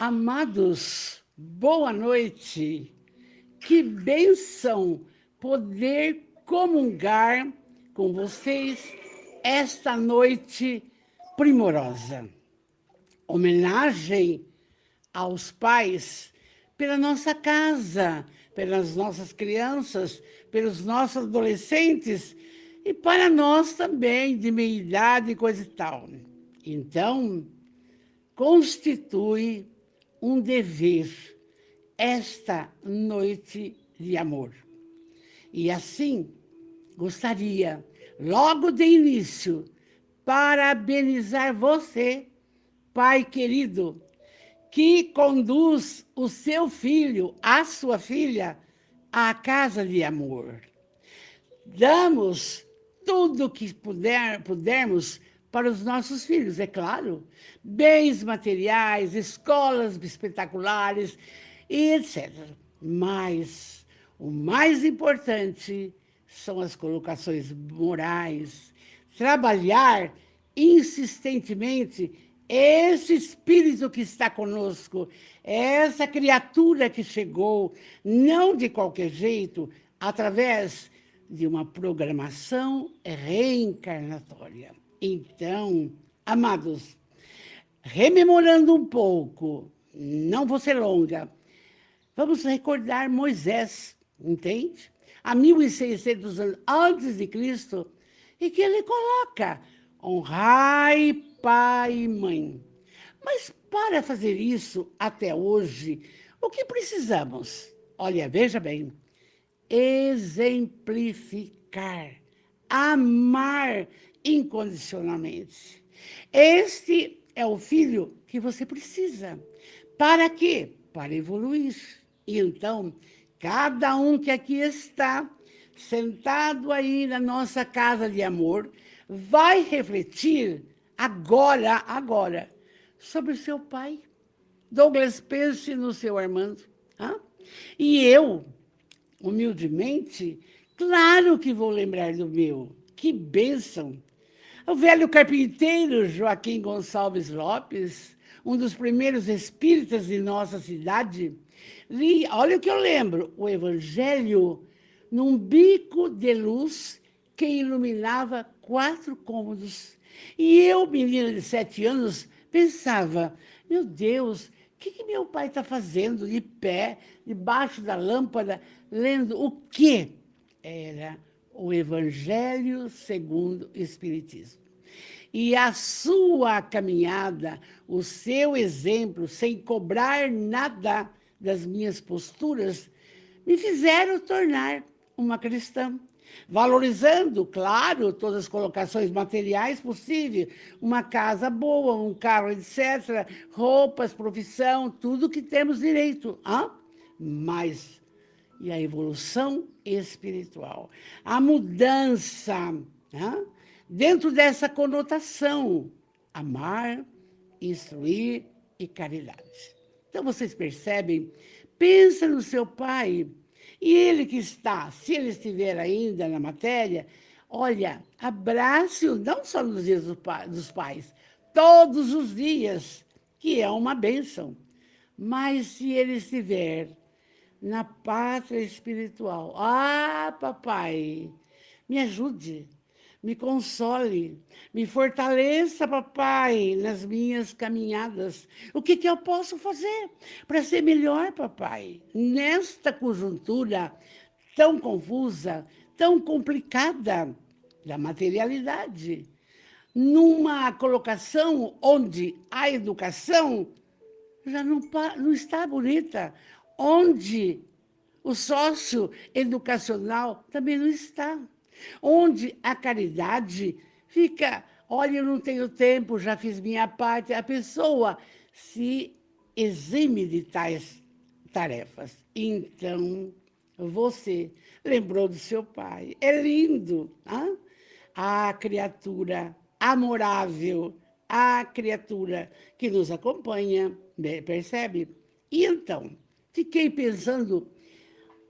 Amados, boa noite. Que bênção poder comungar com vocês esta noite primorosa. Homenagem aos pais pela nossa casa, pelas nossas crianças, pelos nossos adolescentes e para nós também, de meia idade e coisa e tal. Então, constitui um dever esta noite de amor. E assim, gostaria, logo de início, parabenizar você, pai querido, que conduz o seu filho, a sua filha, à casa de amor. Damos tudo que pudermos para os nossos filhos, é claro. Bens materiais, escolas espetaculares e etc. Mas o mais importante são as colocações morais. Trabalhar insistentemente esse espírito que está conosco, essa criatura que chegou, não de qualquer jeito, através de uma programação reencarnatória. Então, amados, rememorando um pouco, não vou ser longa, vamos recordar Moisés, entende? Há 1.600 anos antes de Cristo, e que ele coloca: honrai pai e mãe. Mas para fazer isso até hoje, o que precisamos? Olha, veja bem, exemplificar, amar incondicionalmente. Este é o filho que você precisa. Para quê? Para evoluir. E então, cada um que aqui está, sentado aí na nossa casa de amor, vai refletir agora, sobre o seu pai. Douglas, pense no seu Armando. Hein? E eu, humildemente, claro que vou lembrar do meu. Que bênção! O velho carpinteiro Joaquim Gonçalves Lopes, um dos primeiros espíritas de nossa cidade, olha o que eu lembro, o Evangelho num bico de luz que iluminava 4 cômodos. E eu, menina de 7 anos, pensava, meu Deus, o que meu pai está fazendo de pé, debaixo da lâmpada, lendo o quê? Era o Evangelho segundo o Espiritismo. E a sua caminhada, o seu exemplo, sem cobrar nada das minhas posturas, me fizeram tornar uma cristã, valorizando, claro, todas as colocações materiais possíveis, uma casa boa, um carro, etc., roupas, profissão, tudo que temos direito. Mas e a evolução espiritual, a mudança, dentro dessa conotação, amar, instruir e caridade. Então, vocês percebem, pensa no seu pai, e ele que está, se ele estiver ainda na matéria, olha, abrace-o não só nos dias dos pais, todos os dias, que é uma bênção. Mas se ele estiver na pátria espiritual, papai, me ajude, me console, me fortaleça, papai, nas minhas caminhadas. O que eu posso fazer para ser melhor, papai? Nesta conjuntura tão confusa, tão complicada da materialidade, numa colocação onde a educação já não está bonita, onde o sócio educacional também não está, onde a caridade fica, olha, eu não tenho tempo, já fiz minha parte, a pessoa se exime de tais tarefas. Então, você lembrou do seu pai, é lindo, a criatura amorável, a criatura que nos acompanha, percebe? E então, fiquei pensando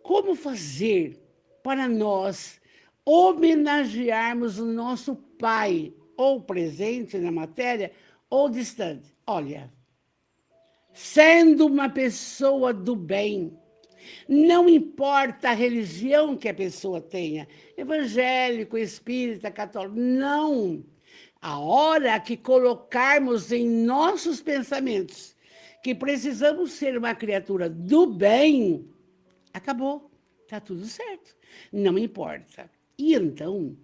como fazer para nós homenagearmos o nosso pai, ou presente na matéria, ou distante. Olha, sendo uma pessoa do bem. Não importa a religião que a pessoa tenha, evangélico, espírita, católico, não. A hora que colocarmos em nossos pensamentos que precisamos ser uma criatura do bem, acabou, está tudo certo, não importa. E então,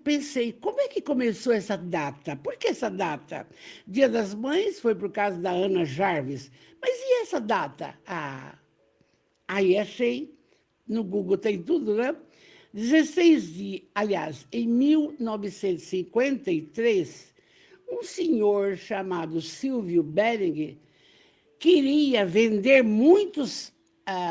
pensei, como é que começou essa data? Por que essa data? Dia das Mães foi por causa da Ana Jarvis. Mas e essa data? Aí achei, no Google tem tudo, né? 16 de, aliás, em 1953, um senhor chamado Silvio Bering queria vender muitos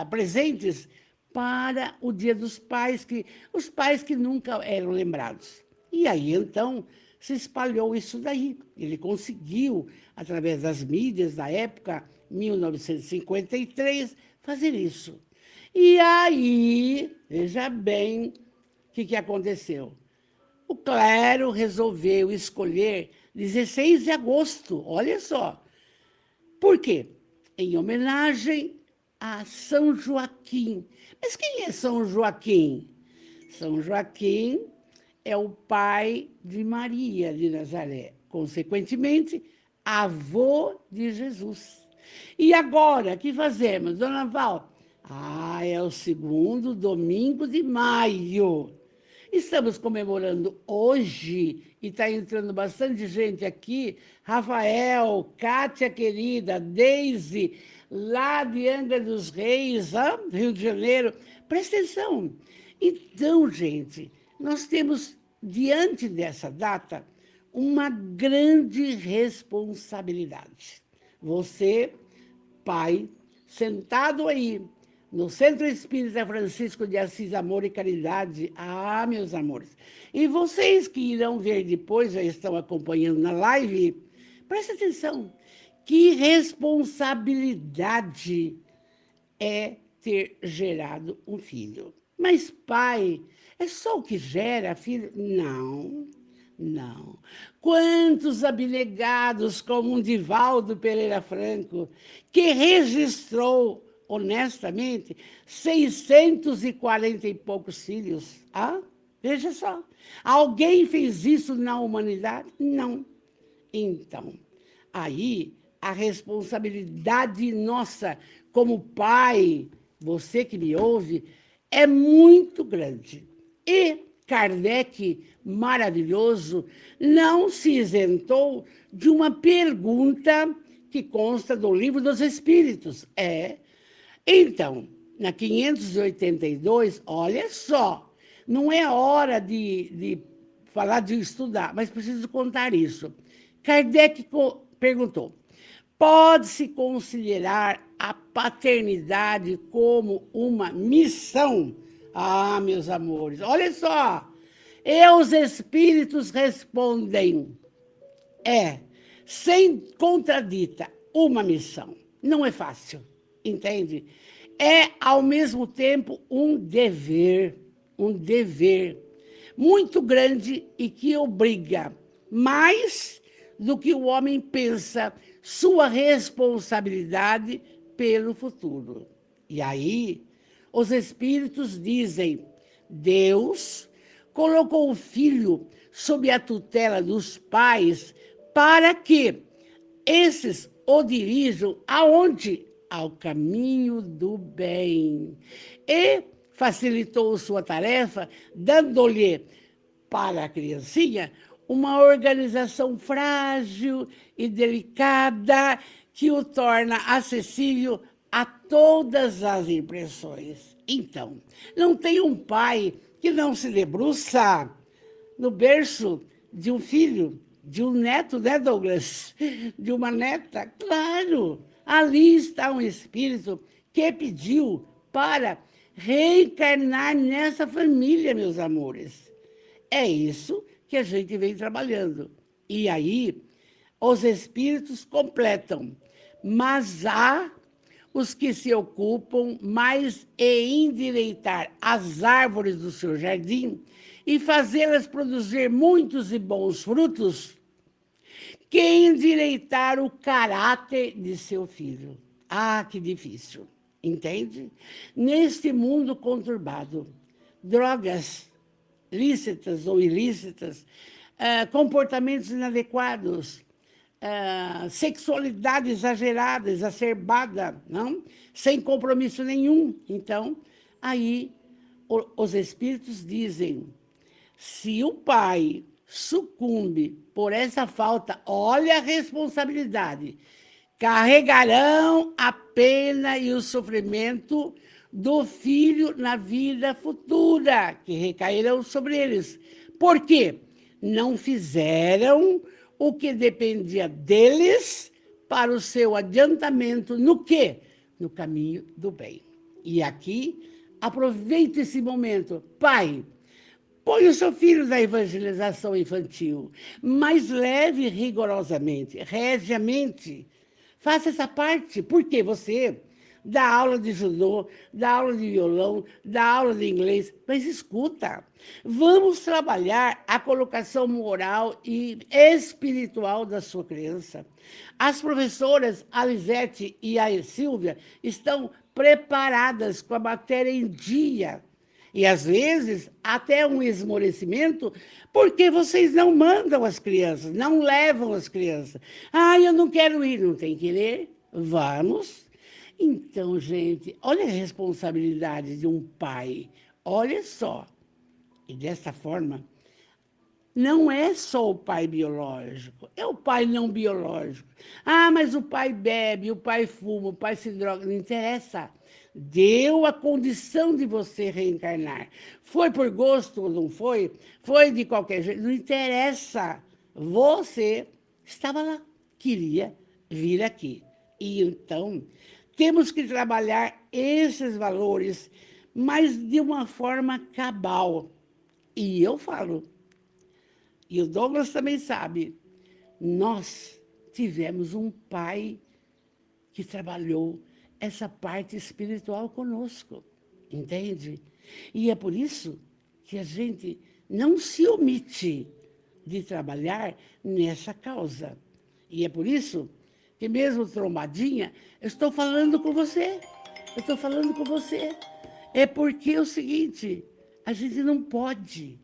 presentes para o Dia dos Pais, os pais que nunca eram lembrados. E aí, então, se espalhou isso daí. Ele conseguiu, através das mídias da época, 1953, fazer isso. E aí, veja bem o que aconteceu. O clero resolveu escolher 16 de agosto, olha só. Por quê? Em homenagem a São Joaquim. Mas quem é São Joaquim? São Joaquim é o pai de Maria de Nazaré, consequentemente, avô de Jesus. E agora, o que fazemos, dona Val? É o segundo domingo de maio. Estamos comemorando hoje, e está entrando bastante gente aqui, Rafael, Kátia querida, Deise, lá de Angra dos Reis, Rio de Janeiro. Presta atenção. Então, gente, nós temos, diante dessa data, uma grande responsabilidade. Você, pai, sentado aí, no Centro Espírita Francisco de Assis, Amor e Caridade. Meus amores. E vocês que irão ver depois, já estão acompanhando na live, presta atenção. Que responsabilidade é ter gerado um filho. Mas, pai, é só o que gera filho? Não, não. Quantos abnegados, como um Divaldo Pereira Franco, que registrou, honestamente, 640 e poucos filhos. Veja só. Alguém fez isso na humanidade? Não. Então, aí a responsabilidade nossa como pai, você que me ouve, é muito grande. E Kardec, maravilhoso, não se isentou de uma pergunta que consta do Livro dos Espíritos. Então, na 582, olha só, não é hora de falar de estudar, mas preciso contar isso. Kardec perguntou, pode-se considerar a paternidade como uma missão? Meus amores, olha só. E os espíritos respondem, sem contradita, uma missão. Não é fácil, entende? É, ao mesmo tempo, um dever muito grande e que obriga mais do que o homem pensa, sua responsabilidade pelo futuro. E aí, os espíritos dizem, Deus colocou o filho sob a tutela dos pais para que esses o dirijam aonde? Ao caminho do bem. E facilitou sua tarefa, dando-lhe para a criancinha uma organização frágil e delicada que o torna acessível a todas as impressões. Então, não tem um pai que não se debruça no berço de um filho, de um neto, né, Douglas? De uma neta, claro. Ali está um espírito que pediu para reencarnar nessa família, meus amores. É isso que a gente vem trabalhando. E aí, os espíritos completam. Mas há os que se ocupam mais em endireitar as árvores do seu jardim e fazê-las produzir muitos e bons frutos, que endireitar o caráter de seu filho. Ah, que difícil, entende? Neste mundo conturbado, drogas lícitas ou ilícitas, comportamentos inadequados, sexualidade exagerada, exacerbada, não? Sem compromisso nenhum. Então, aí os espíritos dizem, se o pai sucumbe por essa falta, olha a responsabilidade, carregarão a pena e o sofrimento do filho na vida futura, que recairão sobre eles. Por quê? Não fizeram o que dependia deles para o seu adiantamento no quê? No caminho do bem. E aqui, aproveite esse momento. Pai, põe o seu filho na evangelização infantil, mas leve rigorosamente, regiamente. Faça essa parte, porque você dá aula de judô, dá aula de violão, dá aula de inglês, mas escuta, vamos trabalhar a colocação moral e espiritual da sua criança. As professoras Alisete e a Silvia estão preparadas com a matéria em dia, e, às vezes, até um esmorecimento, porque vocês não mandam as crianças, não levam as crianças. Ah, eu não quero ir, não tem que ir? Vamos. Então, gente, olha a responsabilidade de um pai. Olha só. E dessa forma, não é só o pai biológico, é o pai não biológico. Ah, mas o pai bebe, o pai fuma, o pai se droga, não interessa. Deu a condição de você reencarnar. Foi por gosto ou não foi? Foi de qualquer jeito, não interessa. Você estava lá, queria vir aqui. E então, temos que trabalhar esses valores, mas de uma forma cabal. E eu falo, e o Douglas também sabe, nós tivemos um pai que trabalhou essa parte espiritual conosco, entende? E é por isso que a gente não se omite de trabalhar nessa causa. E é por isso que mesmo trombadinha, eu estou falando com você. Eu estou falando com você. É porque é o seguinte, a gente não pode.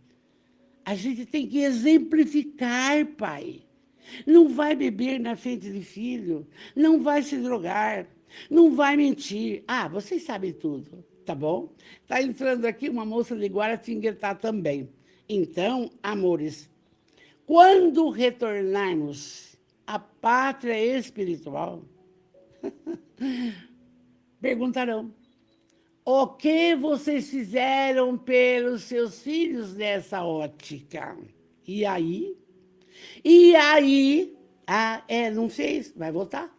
A gente tem que exemplificar, pai. Não vai beber na frente de filho, não vai se drogar, não vai mentir. Ah, vocês sabem tudo, tá bom? Está entrando aqui uma moça de Guaratinguetá também. Então, amores, quando retornarmos à pátria espiritual, perguntarão, o que vocês fizeram pelos seus filhos nessa ótica? E aí? Não fez, vai voltar,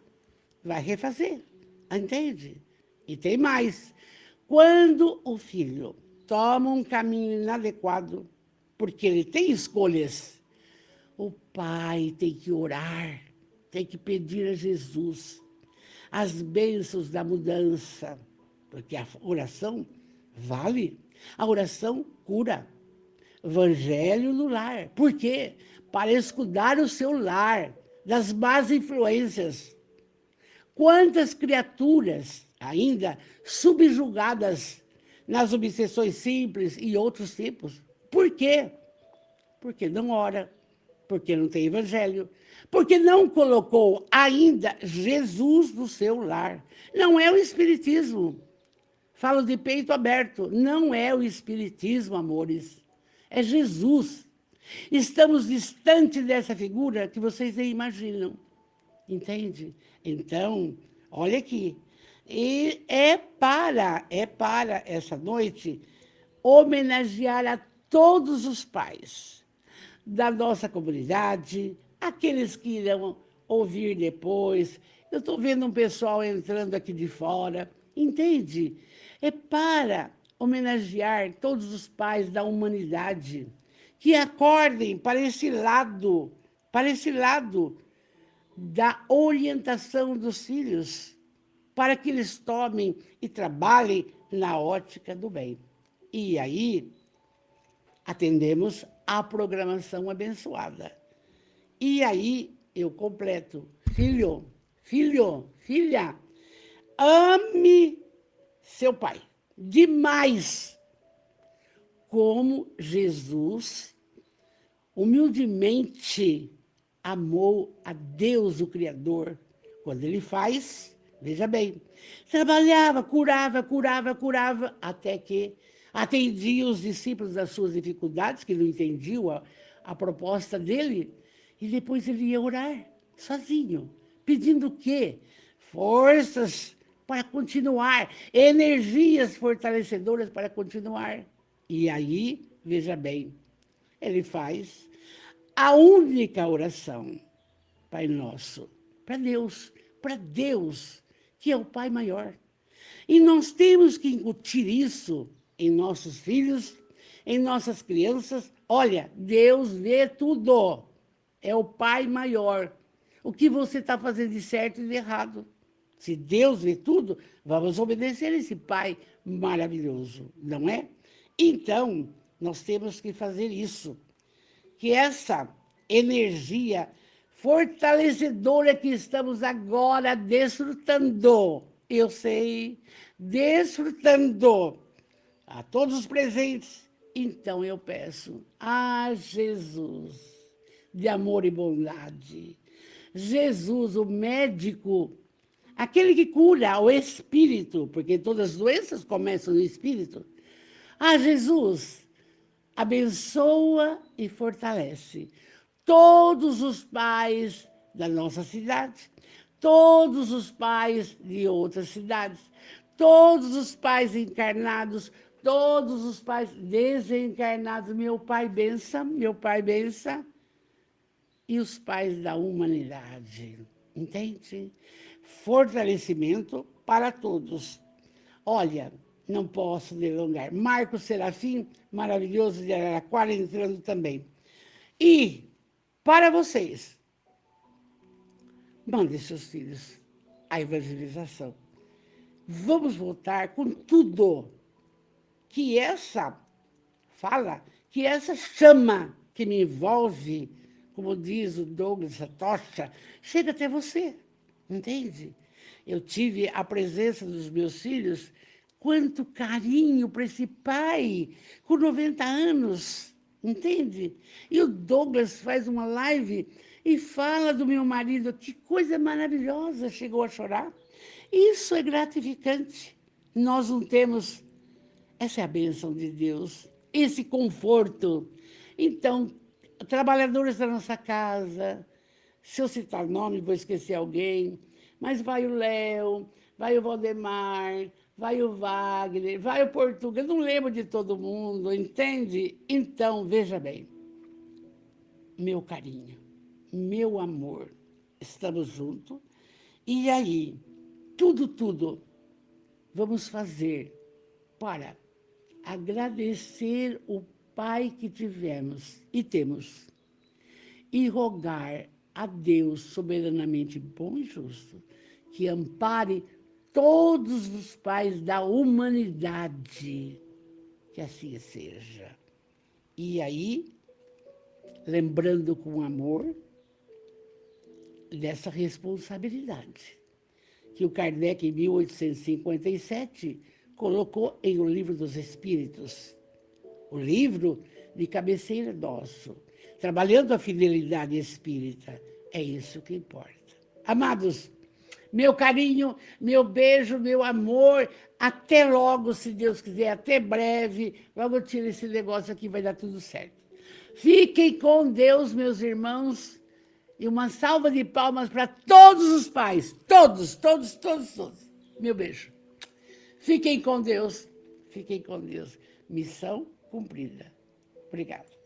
vai refazer, entende? E tem mais. Quando o filho toma um caminho inadequado, porque ele tem escolhas, o pai tem que orar, tem que pedir a Jesus as bênçãos da mudança, porque a oração vale, a oração cura. Evangelho no lar. Por quê? Para escudar o seu lar das más influências. Quantas criaturas ainda subjugadas nas obsessões simples e outros tipos. Por quê? Porque não ora, porque não tem evangelho, porque não colocou ainda Jesus no seu lar. Não é o espiritismo. Falo de peito aberto. Não é o espiritismo, amores. É Jesus. Estamos distante dessa figura que vocês nem imaginam. Entende? Então, olha aqui. E é para essa noite homenagear a todos os pais da nossa comunidade, aqueles que irão ouvir depois. Eu estou vendo um pessoal entrando aqui de fora. Entende? É para homenagear todos os pais da humanidade que acordem para esse lado da orientação dos filhos, para que eles tomem e trabalhem na ótica do bem. E aí, atendemos à programação abençoada. E aí, eu completo. Filho, filha, ame seu pai demais, como Jesus humildemente amou a Deus, o Criador, quando ele faz, veja bem, trabalhava, curava, até que atendia os discípulos das suas dificuldades, que não entendiam a proposta dele, e depois ele ia orar, sozinho, pedindo o quê? Forças para continuar, energias fortalecedoras para continuar. E aí, veja bem, ele faz a única oração, Pai Nosso, para Deus, que é o Pai maior. E nós temos que incutir isso em nossos filhos, em nossas crianças. Olha, Deus vê tudo, é o Pai maior. O que você está fazendo de certo e de errado. Se Deus vê tudo, vamos obedecer esse Pai maravilhoso, não é? Então, nós temos que fazer isso. Que essa energia fortalecedora que estamos agora desfrutando, eu sei, desfrutando a todos os presentes, então eu peço a Jesus de amor e bondade, Jesus, o médico, aquele que cura o espírito, porque todas as doenças começam no espírito. Ah, Jesus, abençoa e fortalece todos os pais da nossa cidade, todos os pais de outras cidades, todos os pais encarnados, todos os pais desencarnados. Meu Pai, bença, e os pais da humanidade, entende? Fortalecimento para todos. Olha, não posso delongar. Marcos Serafim, maravilhoso de Araraquara, entrando também. E, para vocês, mandem seus filhos à evangelização. Vamos voltar com tudo que essa fala, que essa chama que me envolve, como diz o Douglas, a tocha, chega até você, entende? Eu tive a presença dos meus filhos, quanto carinho para esse pai, com 90 anos, entende? E o Douglas faz uma live e fala do meu marido, que coisa maravilhosa, chegou a chorar. Isso é gratificante. Nós não temos, essa é a bênção de Deus, esse conforto. Então, trabalhadores da nossa casa, se eu citar nome, vou esquecer alguém, mas vai o Léo, vai o Valdemar, vai o Wagner, vai o Portugal, não lembro de todo mundo, entende? Então, veja bem, meu carinho, meu amor, estamos juntos, e aí, tudo, vamos fazer para agradecer o Pai que tivemos e temos, e rogar a Deus soberanamente bom e justo, que ampare todos os pais da humanidade, que assim seja. E aí, lembrando com amor dessa responsabilidade, que o Kardec, em 1857, colocou em O Livro dos Espíritos, o livro de cabeceira nosso, trabalhando a fidelidade espírita. É isso que importa. Amados, meu carinho, meu beijo, meu amor, até logo, se Deus quiser, até breve. Logo tira esse negócio aqui, vai dar tudo certo. Fiquem com Deus, meus irmãos, e uma salva de palmas para todos os pais, todos. Meu beijo. Fiquem com Deus, Missão cumprida. Obrigada.